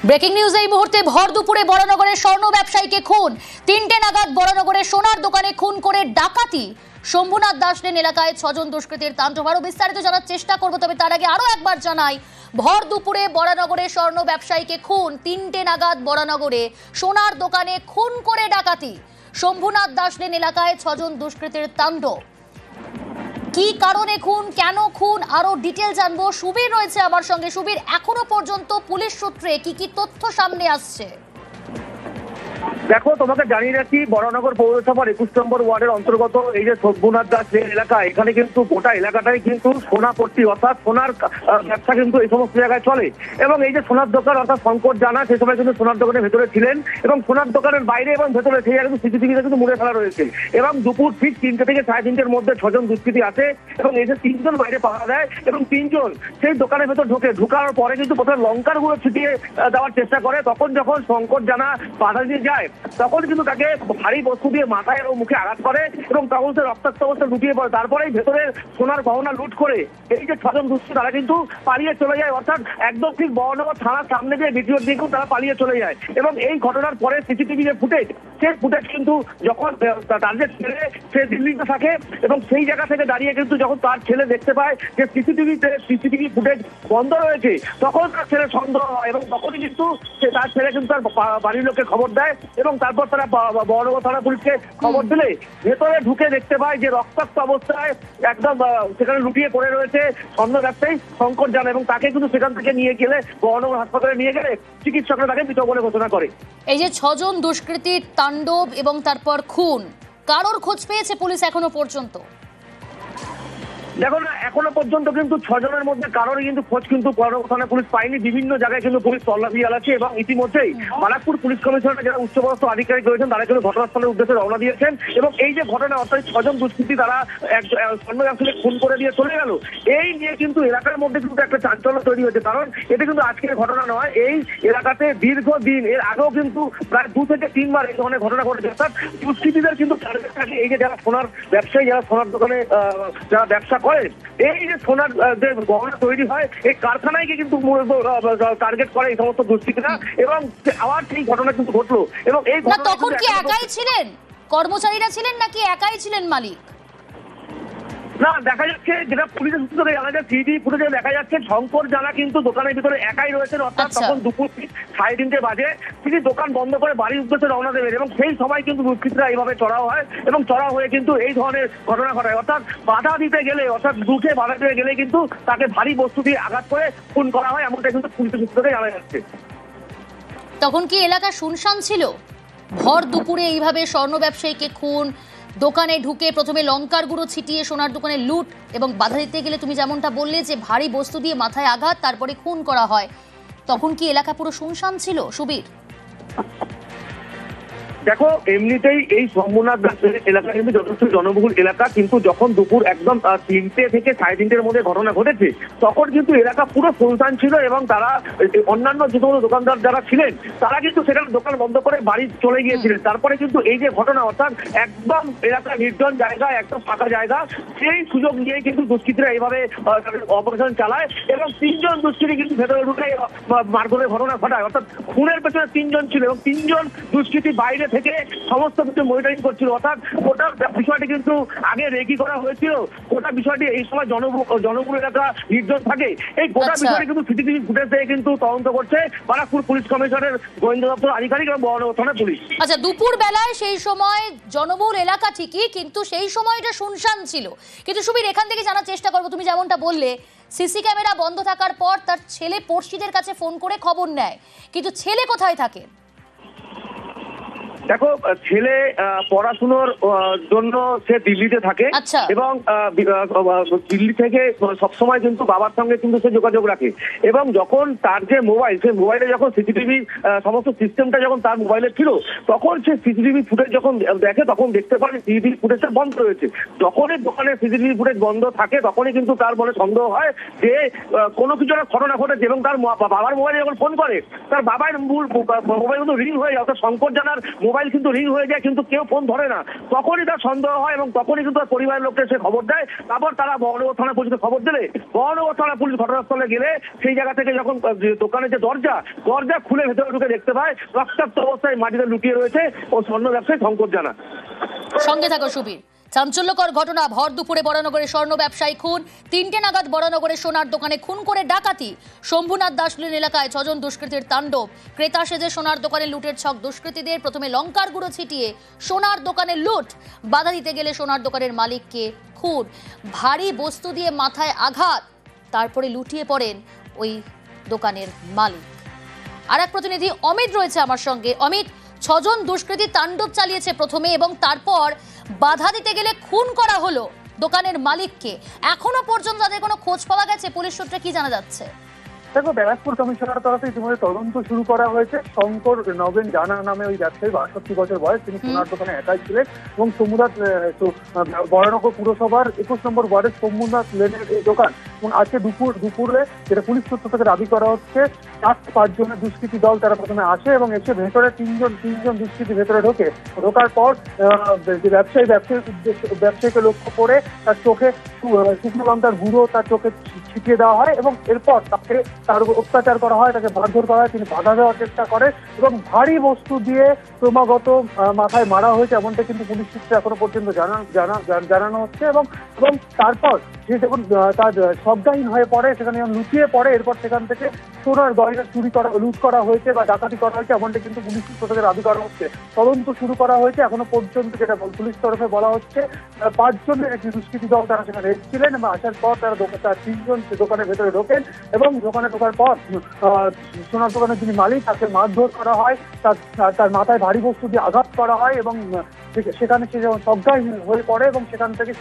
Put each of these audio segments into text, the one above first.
Breaking news এই মুহূর্তে ভর দুপুরে বড়নগরের স্বর্ণ ব্যবসায়ীকে খুন। ৩টে নাগাদ বড়নগরের সোনার দোকানে খুন করে ডাকাতি। শম্ভুনাথ দাস লেন এলাকায় ৬ জন দুষ্কৃতীর তাণ্ডব। আরো বিস্তারিত জানার চেষ্টা করবো, তবে তার আগে আরো একবার জানাই, ভর দুপুরে বড়নগরের স্বর্ণ ব্যবসায়ীকে খুন। ৩টে নাগাদ বড়নগরে সোনার দোকানে খুন করে ডাকাতি। শম্ভুনাথ দাস লেন এলাকায় ৬ জন দুষ্কৃতীর তাণ্ডব। কি কারণে খুন, কেন খুন, আরো ডিটেল জানবো। সুবীর রয়েছে আমার সঙ্গে। সুবীর, এখনো পর্যন্ত পুলিশ সূত্রে কি তথ্য সামনে আসছে? দেখো, তোমাকে জানিয়ে রাখি, বড়নগর পৌরসভার ২১ নম্বর ওয়ার্ডের অন্তর্গত এই যে শম্ভুনাথ দাস এলাকা, এখানে কিন্তু গোটা এলাকাটাই কিন্তু সোনাপট্টি অর্থাৎ সোনার ব্যবসা কিন্তু এই সমস্ত জায়গায় চলে। এবং এই যে সোনার দোকান অর্থাৎ শঙ্কর জানা সে সময় কিন্তু সোনার দোকানের ভেতরে ছিলেন এবং সোনার দোকানের বাইরে এবং ভেতরে সেই জায়গায় সিসিটিভিতে কিন্তু মুড়ে ফেলা রয়েছে। এবং দুপুর ঠিক ৩টে থেকে ৩:৩০-এর মধ্যে ৬ জন দুষ্কৃতী আসে এবং এই যে ৩ জন বাইরে পাওয়া দেয় এবং ৩ জন সেই দোকানের ভেতর ঢোকার পরে কিন্তু প্রথমে লঙ্কার গুঁড়ো ছিটিয়ে দেওয়ার চেষ্টা করে। তখন যখন শঙ্কর জানা বাধা দিয়ে যায়, তখন কিন্তু তাকে ভারী বস্তু দিয়ে মাথায় ও মুখে আঘাত করে এবং তখন সে রক্তাক্ত অবস্থা লুটিয়ে পড়ে। তারপরেই ভেতরের সোনার গহনা লুট করে এই যে ৬ জন দুষ্কৃতী তারা কিন্তু পালিয়ে চলে যায়, অর্থাৎ একদম ঠিক বড়নগর থানার সামনে দিয়ে ভিডিওর দিকেও তারা পালিয়ে চলে যায়। এবং এই ঘটনার পরে সিসিটিভি যে ফুটেজ, সেই ফুটেজ কিন্তু যখন তার যে ছেলে সে দিল্লিতে থাকে এবং সেই জায়গা থেকে দাঁড়িয়ে কিন্তু যখন তার ছেলে দেখতে পায় যে সিসিটিভি ফুটেজ বন্ধ রয়েছে, তখন তার ছেলে সন্দেহ হয় এবং তখনই কিন্তু তার ছেলে কিন্তু তার বাড়ির লোককে খবর দেয় এবং তারপর তারা বড়নগর থানা পুলিশকে খবর দিলে ভেতরে ঢুকে দেখতে পায় যে রক্তাক্ত অবস্থায় একদম সেখানে লুটিয়ে পড়ে রয়েছে স্বর্ণ ব্যবসায়ী শঙ্কর জানা এবং তাকে কিন্তু সেখান থেকে নিয়ে গেলে বড়নগর হাসপাতালে নিয়ে গেলে চিকিৎসকরা তাকে মৃত বলে ঘোষণা করে। এই যে ৬ জন দুষ্কৃতীর তাণ্ডব এবং তারপর খুন, কারোর খোঁজ পেয়েছে পুলিশ এখনো পর্যন্ত? দেখো না, এখনো পর্যন্ত কিন্তু ৬ জনের মধ্যে কারোরই কিন্তু খোঁজ কিন্তু বড়নগর থানা পুলিশ পায়নি। বিভিন্ন জায়গায় কিন্তু পুলিশ তল্লাশি চালাচ্ছে এবং ইতিমধ্যেই বারাকপুর পুলিশ কমিশনার যারা উচ্চপদস্থ আধিকারিক রয়েছেন তারা কিন্তু ঘটনাস্থলের উদ্দেশ্যে রওনা দিয়েছেন। এবং এই যে ঘটনা অর্থাৎ ৬ জন দুষ্কৃতী তারা স্বর্ণ ব্যবসায়ীকে খুন করে দিয়ে চলে গেল, এই নিয়ে কিন্তু এলাকার মধ্যে কিন্তু একটা চাঞ্চল্য তৈরি হয়েছে। কারণ এটা কিন্তু আজকের ঘটনা নয়, এই এলাকাতে দীর্ঘদিন এর আগেও কিন্তু প্রায় ২ থেকে ৩ বার এই ধরনের ঘটনা ঘটেছে। অর্থাৎ দুষ্কৃতীদের কিন্তু টার্গেট থাকে এই যে যারা সোনার ব্যবসায়ী, যারা সোনার দোকানে যারা ব্যবসা করে, এই যে সোনার যে গহনা তৈরি হয় এই কারখানায় কিন্তু টার্গেট করে এই সমস্ত দুষ্কৃতীরা। এবং আবার সেই ঘটনা কিন্তু ঘটলো। এবং এই তখন কি একাই ছিলেন কর্মচারীরা, ছিলেন নাকি একাই ছিলেন মালিক? না, দেখা যাচ্ছে যেটা পুলিশের সূত্র থেকে জানা যায়, সিসিটিভি ফুটেজে দেখা যাচ্ছে শঙ্কর জানা কিন্তু দোকানের ভিতরে একাই রয়েছেন। অর্থাৎ তখন দুপুর ৩:৩০ বাজে তিনি দোকান বন্ধ করে বাড়ির উদ্দেশ্যে রওনা দেবেন এবং সেই সময় কিন্তু দুষ্কৃতীরা এইভাবে চড়াও হয় এবং চড়াও হয়ে কিন্তু এই ধরনের ঘটনা ঘটায়। অর্থাৎ বাধা দিতে গেলে, অর্থাৎ দুঃখে বাধা দিতে গেলে কিন্তু তাকে ভারী বস্তু দিয়ে আঘাত করে খুন করা হয়, এমনটা কিন্তু পুলিশের সূত্র থেকে জানা যাচ্ছে। তখন কি এলাকা শুনশান ছিল? ভর দুপুরে এইভাবে স্বর্ণ ব্যবসায়ীকে খুন, দোকানে ঢুকে প্রথমে লঙ্কার গুঁড়ো ছিটিয়ে সোনার দোকানে লুট এবং বাধা দিতে গেলে তুমি যেমনটা বললে যে ভারী বস্তু দিয়ে মাথায় আঘাত, তারপরে খুন করা হয়, তখন কি এলাকা পুরো শুনশান ছিল সুবীর? দেখো, এমনিতেই এই শম্ভুনাথ দাসের এলাকা কিন্তু যথেষ্ট জনবহুল এলাকা, কিন্তু যখন দুপুর একদম ৩টে থেকে ৩:৩০-এর মধ্যে ঘটনা ঘটেছে তখন কিন্তু এলাকা পুরো শুনশান ছিল এবং তারা অন্যান্য যে সমস্ত দোকানদার যারা ছিলেন তারা কিন্তু সেখানে দোকান বন্ধ করে বাড়ি চলে গিয়েছিলেন। তারপরে কিন্তু এই যে ঘটনা, অর্থাৎ একদম এলাকা নির্জন জায়গা, একদম ফাঁকা জায়গা, সেই সুযোগ নিয়েই কিন্তু দুষ্কৃতীরা এইভাবে অপারেশন চালায় এবং ৩ জন দুষ্কৃতী কিন্তু ভেতরে ঢুকে মারধরের ঘটনা ঘটায়। অর্থাৎ খুনের পেছনে 3 জন ছিল এবং 3 জন দুষ্কৃতী বাইরে থেকে সমস্ত কিছু মনিটরিং করছিল। অর্থাৎ গোটা বিষয়টি কিন্তু আগে রেকি করা হয়েছিল। গোটা বিষয়টি এই সময় জনবহুল এলাকা নির্জন থাকে, এই গোটা বিষয়টি কিন্তু সিসিটিভি ফুটেজ থেকে কিন্তু তদন্ত করছে বারাকপুর পুলিশ কমিশনের গোয়েন্দা দপ্তর আধিকারিক এবং বড়নগর থানা পুলিশ। আচ্ছা, দুপুর বেলায় সেই সময় জনবহুল এলাকা ঠিকই, কিন্তু সেই সময়টা শুনশান ছিল। কিন্তু সুবীর, এখান থেকে জানার চেষ্টা করবো, তুমি যেমনটা বললে সিসি ক্যামেরা বন্ধ থাকার পর তার ছেলে পড়শিদের কাছে ফোন করে খবর নেয়, কিন্তু ছেলে কোথায় থাকে? দেখো, ছেলে পড়াশুনোর জন্য সে দিল্লিতে থাকে এবং দিল্লি থেকে সবসময় কিন্তু বাবার সঙ্গে কিন্তু সে যোগাযোগ রাখে। এবং যখন তার যে মোবাইল, সেই মোবাইলে যখন সিসিটিভি সমস্ত সিস্টেমটা যখন তার মোবাইলে ছিল, তখন সে সিসিটিভি ফুটেজ যখন দেখে তখন দেখতে পারে সিসিটিভি ফুটেজটা বন্ধ রয়েছে। যখনই দোকানে সিসিটিভি ফুটেজ বন্ধ থাকে তখনই কিন্তু তার মনে সন্দেহ হয় যে কোনো কিছু একটা ঘটনা ঘটেছে এবং তার বাবার মোবাইলে যখন ফোন করে তার বাবার মোবাইল কিন্তু রিং হয়ে যায়। অর্থাৎ শঙ্কর জানার মোবাইল কিন্তু রিং হয়ে যায়, কিন্তু কেউ ফোন ধরে না। তখনই তার সন্দেহ হয় এবং তখনই কিন্তু তার পরিবারের লোককে সে খবর দেয়। তারপর তারা বহরনগর থানা পুলিশকে খবর দিলে বহরনগর থানা পুলিশ ঘটনাস্থলে গেলে সেই জায়গা থেকে যখন দোকানের যে দরজা খুলে ভেতরে ঢুকে দেখতে পায় রক্তাক্ত অবস্থায় মাটিতে লুটিয়ে রয়েছে ও স্বর্ণ ব্যবসায়ী শঙ্কর জানা। সঙ্গে থাকো সুবীর। চাঞ্চল্যকর ঘটনা, ভর দুপুরে বরানগরে স্বর্ণ ব্যবসায়ী খুন। 3টে নাগাদ বরানগরে সোনার দোকানে খুন করে ডাকাতি। শম্ভুনাথ দাস লেন এলাকায় 6 জন দুষ্কৃতীর তাণ্ডব। ক্রেতা সেজে সোনার দোকানে লুটের ছক দুষ্কৃতীদের। প্রথমে লঙ্কার গুঁড়ো ছিটিয়ে সোনার দোকানে লুট, বাধা দিতে গেলে সোনার দোকানের মালিককে খুন। ভারী বস্তু দিয়ে মাথায় আঘাত, তারপরে লুটিয়ে পড়েন ওই দোকানের মালিক। আর এক প্রতিনিধি অমিত রয়েছে আমার সঙ্গে। অমিত, 6 জন দুষ্কৃতী তাণ্ডব চালিয়েছে প্রথমে এবং তারপর বাধা দিতে গেলে খুন করা হলো দোকানের মালিককে। এখনো পর্যন্ত তাদের কোনো খোঁজ পাওয়া গেছে? পুলিশ সূত্রে কি জানা যাচ্ছে? দেখো, ব্যারাকপুর কমিশনার তরফে ইতিমধ্যে তদন্ত শুরু করা হয়েছে। শঙ্কর নগেন জানা নামে ওই ব্যবসায়ী, 62 বছর বয়স, তিনি সোনার দোকানে একাই ছিলেন এবং বরানগর পুরসভার 21 নম্বর ওয়ার্ডের শম্ভুনাথ লেনের এই দোকান। এবং আজকে দুপুরে যেটা পুলিশ সূত্র থেকে দাবি করা হচ্ছে 4-5 জনের দুষ্কৃতী দল তারা প্রথমে আসে এবং এসে ভেতরে তিনজন দুষ্কৃতী ভেতরে ঢোকার পর যে ব্যবসায়ীকে লক্ষ্য করে তার চোখে শুকনো লঙ্কার গুঁড়ো তার চোখে ছিটিয়ে দেওয়া হয় এবং এরপর তার উপর অত্যাচার করা হয়, তাকে মারধর করা হয়। তিনি বাধা দেওয়ার চেষ্টা করে এবং ভারী বস্তু দিয়ে ক্রমাগত মাথায় মারা হয়েছে, এমনটা কিন্তু পুলিশ সূত্রে এখনো পর্যন্ত জানানো হচ্ছে। এবং তারপর সে যখন তার শব্দহীন হয়ে পড়ে, সেখানে যখন লুকিয়ে পড়ে, এরপর সেখান থেকে সোনার গয়না লুট করা হয়েছে বা ডাকাতি করা হয়েছে, এমনটা কিন্তু পুলিশ সূত্র থেকে দাবি করা হচ্ছে। তদন্ত শুরু করা হয়েছে। এখনো পর্যন্ত যেটা পুলিশ তরফে বলা হচ্ছে 5 জনের একটি দুষ্কৃতী দল তারা সেখানে এসেছিলেন এবং আসার পর তার 3 জন দোকানের ভেতরে ঢোকেন এবং দোকানে ঢোকার পর সোনার দোকানের যিনি মালিক তাকে মারধর করা হয়, তার মাথায় ভারী বস্তু দিয়ে আঘাত করা হয় এবং সেখানে সে যখন শব্দহীন হয়ে পড়ে এবং সেখান থেকে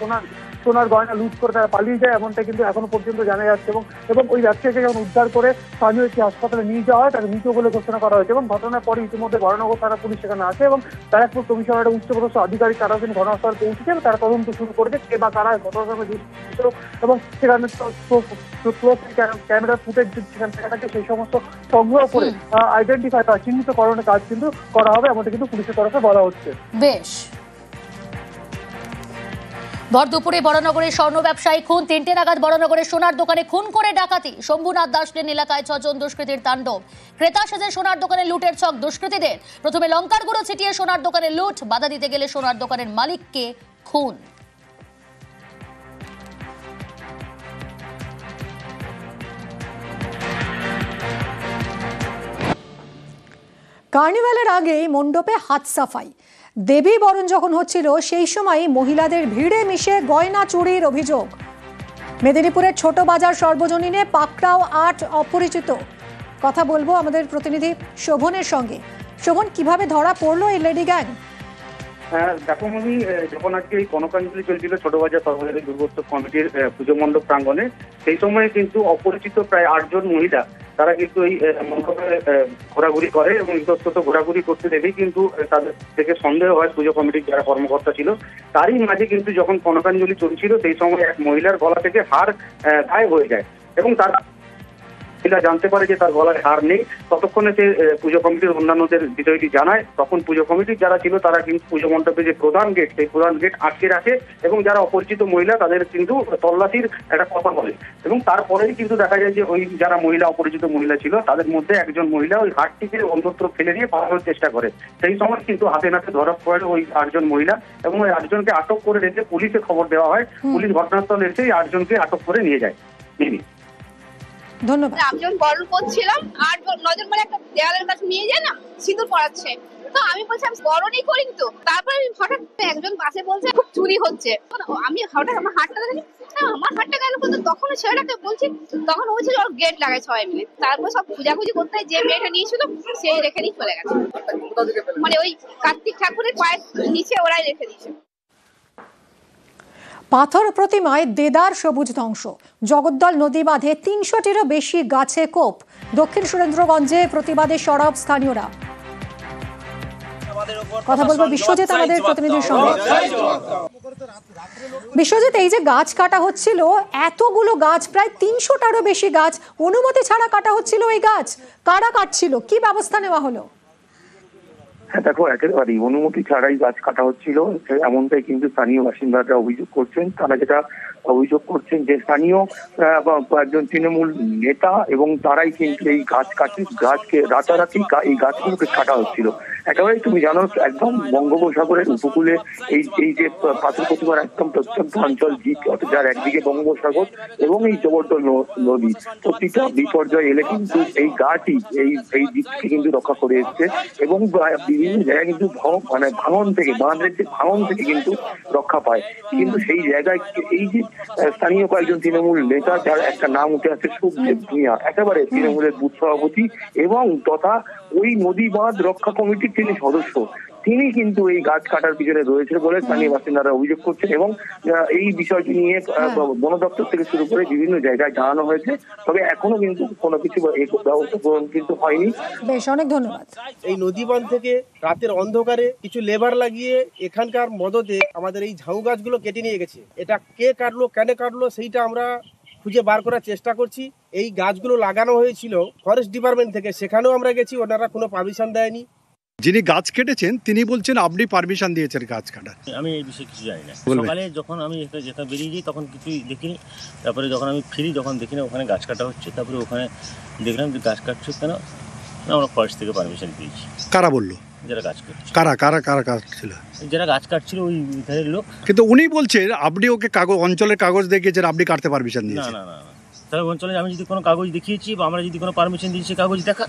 সোনার গয়না লুট করে তারা পালিয়ে যায়, এমনটা কিন্তু এখনো পর্যন্ত জানা যাচ্ছে। এবং ওই ব্যবসায়ীকে যখন উদ্ধার করে স্থানীয় একটি হাসপাতালে নিয়ে যাওয়া হয়, তাকে মৃত বলে ঘোষণা করা হয়েছে। এবং ঘটনার পরে ইতিমধ্যে বরানগর থানা পুলিশ সেখানে আসে এবং ব্যারাকপুর কমিশনারের উচ্চপদস্থ আধিকারিক তারা কিন্তু ঘটনাস্থলে পৌঁছেছে এবং তারা তদন্ত শুরু করেছে কে বা কারা ঘটনার সঙ্গে যুক্ত এবং সেখানে ক্যামেরার ফুটেজ সেখান থেকে থাকে সেই সমস্ত সংগ্রহ করে আইডেন্টিফাই বা চিহ্নিতকরণের কাজ কিন্তু করা হবে, এমনটা কিন্তু পুলিশের তরফে বলা হচ্ছে। বেশ। ভর দুপুরে বরানগরে স্বর্ণ ব্যবসায়ী খুন। 3টে নাগাদ বরানগরে সোনার দোকানে খুন করে ডাকাতি। শম্ভুনাথ দাস লেন এলাকায় 6 জন দুষ্কৃতীর তাণ্ডব। ক্রেতা সেজে সোনার দোকানে লুটের ছক দুষ্কৃতীদের। প্রথমে লঙ্কার গুঁড়ো ছিটিয়ে সোনার দোকানে লুট, বাধা দিতে গেলে সোনার দোকানের মালিককে খুন। কার্নিভালের আগেই মণ্ডপে হাত সাফাই। দেবী বরণ যখন হচ্ছিল সেই সময় মহিলাদের ভিড়ে মিশে গয়না চুরির অভিযোগ। মেদিনীপুরের ছোট বাজার সর্বজনীনে পাকড়াও 8 অপরিচিত। কথা বলবো আমাদের প্রতিনিধি শোভনের সঙ্গে। শোভন, কিভাবে ধরা পড়লো এই লেডি গ্যাং? দেখো আমি যখন আজকে এই কনকাঞ্জলি চলছিল ছোট বাজার সর্বজনীন দুর্গোৎসব কমিটির পুজো মণ্ডপ প্রাঙ্গণে, সেই সময় কিন্তু অপরিচিত প্রায় 8 জন মহিলা তারা কিন্তু এই মণ্ডপে ঘোরাঘুরি করে এবং ইতস্তত ঘোরাঘুরি করতে দেখেই কিন্তু তাদের থেকে সন্দেহ হয় পুজো কমিটির যারা কর্মকর্তা ছিল। তারই মাঝে কিন্তু যখন কনকাঞ্জলি চলছিল সেই সময় এক মহিলার গলা থেকে হার গায়েব হয়ে যায় এবং তার জানতে পারে যে তার গলায় হার নেই। ততক্ষণে সে পুজো কমিটির অন্যান্যদের বিষয়টি জানায়। তখন পুজো কমিটির যারা ছিল তারা কিন্তু পুজো মণ্ডপে যে প্রধান গেট সেই প্রধান গেট আটকে রাখে এবং যারা অপরিচিত মহিলা তাদের কিন্তু তল্লাশির একটা কথা বলে এবং তারপরেই কিন্তু দেখা যায় যে ওই যারা অপরিচিত মহিলা ছিল তাদের মধ্যে একজন মহিলা ওই হারটিকে অন্যত্র ফেলে দিয়ে পালানোর চেষ্টা করে। সেই সময় কিন্তু হাতে নাতে ধরা পড়ে ওই 8 জন মহিলা এবং ওই 8 জনকে আটক করে রেখে পুলিশে খবর দেওয়া হয়। পুলিশ ঘটনাস্থলে এসে 8 জনকে আটক করে নিয়ে যায়। ধন্যবাদ। আমি যখন বরণ করছিলাম 8-9 জন মানে একটা দেওয়ালের কাছে নিয়ে যায় না, সিঁদুর পড়াচ্ছে, তো আমি বলছি আমি বরণই করি তো। তারপরে হঠাৎ একজন পাশে বলছে খুব চুরি হচ্ছে। আমি হঠাৎ আমার হাতটা দেখি, আমার হাতটা গেল কিন্তু তখন ছেলেটাকে বলছি, তখন বলছে ওর গেট লাগায় সবাই মিলে। তারপর সব খুঁজাখুঁজি করতে যে মেয়েটা নিয়েছিল সেই রেখে দিয়ে চলে গেছে, মানে ওই কার্তিক ঠাকুরের পায়ের নিচে ওরাই রেখে দিয়েছে। পাথর প্রতিমায় দেদার সবুজ ধ্বংস। জগদ্দল নদী বাঁধে 300টিরও বেশি গাছে কোপ। দক্ষিণ সুরেন্দ্রগঞ্জে প্রতিবাদে সরব স্থানীয়রা। কথা বলবো বিশ্বজিৎ আমাদের প্রতিনিধির সঙ্গে। বিশ্বজিৎ, এই যে গাছ কাটা হচ্ছিল, এতগুলো গাছ, প্রায় 300টারও বেশি গাছ অনুমতি ছাড়া কাটা হচ্ছিল, এই গাছ কারা কাটছিল, কি ব্যবস্থা নেওয়া হলো? হ্যাঁ দেখো, একেবারেই অনুমতি ছাড়াই গাছ কাটা হচ্ছিল, এমনটাই কিন্তু স্থানীয় বাসিন্দারা অভিযোগ করছেন। তারা যেটা অভিযোগ করছেন যে স্থানীয় কয়েকজন তৃণমূল নেতা এবং তারাই কিন্তু এই গাছকে রাতারাতি এই গাছগুলোকে কাটা হচ্ছিল। একেবারে তুমি জানো, একদম বঙ্গোপসাগরের উপকূলে এই যে পাথর প্রতিমার একদম প্রত্যন্ত অঞ্চল, যার একদিকে বঙ্গোপসাগর এবং এই জবরদল নদী, প্রতিটা বিপর্যয় এলে কিন্তু এই গাছই এই দ্বীপকে কিন্তু রক্ষা করে এসছে এবং বিভিন্ন জায়গায় কিন্তু ভাঙন থেকে, বাঁধের যে ভাঙন থেকে কিন্তু রক্ষা পায়। কিন্তু সেই জায়গায় এই যে স্থানীয় কয়েকজন তৃণমূল নেতা, যার একটা নাম উঠে আসছে সুখদেব ভূঁইয়া, একেবারে তৃণমূলের বুথ সভাপতি এবং তথা ওই নদী বাঁধ রক্ষা কমিটির তিনি সদস্য, তিনি কিন্তু এই গাছ কাটার পিছনে রয়েছে বলে স্থানীয় বাসিন্দারা অভিযোগ করছেন এবং এই বিষয়টি নিয়ে বন দপ্তর থেকে শুরু করে বিভিন্ন জায়গায় জানানো হয়েছে, তবে এখনো কিন্তু কোনো কিছু ব্যবস্থা গ্রহণ কিন্তু হয়নি। বেশ, অনেক ধন্যবাদ। এই নদী বাঁধ থেকে রাতের অন্ধকারে কিছু লেবার লাগিয়ে এখানকার মদতে আমাদের এই ঝাউ গাছগুলো কেটে নিয়ে গেছে। এটা কে কাটলো, কেন কাটলো, সেইটা আমরা খুঁজে বার করার চেষ্টা করছি। এই গাছগুলো লাগানো হয়েছিল ফরেস্ট ডিপার্টমেন্ট থেকে, সেখানেও আমরা গেছি, ওনারা কোনো পারমিশন দেয়নি। যিনি গাছ কেটেছেন তিনি বলছেন আপনি পারমিশন দিয়েছেন গাছ কাটার। আমি এই বিষয়ে কিছু জানি না। সকালে যখন আমি যেখানে বেরিয়ে যাই তখন কিছুই দেখিনি, তারপরে যখন আমি ফিরি তখন দেখি না ওখানে গাছ কাটা হচ্ছে, তারপরে ওখানে দেখলাম যে গাছ কাটছে কেন, আমরা ফরেস্ট থেকে পারমিশন পেয়েছি। কারা বললো? যারা গাছ কাটছে। কারা কাটছিল? যারা গাছ কাটছিল ওই ধারের লোক। কিন্তু উনি বলছেন আপনি ওকে অঞ্চলের কাগজ দেখিয়েছেন, আপনি কাটতে পারমিশন দিয়েছেন। না, তাহলে অঞ্চলে আমি যদি কোনো কাগজ দেখিয়েছি বা আমরা যদি কোনো পারমিশন দিয়েছি কাগজ দেখা।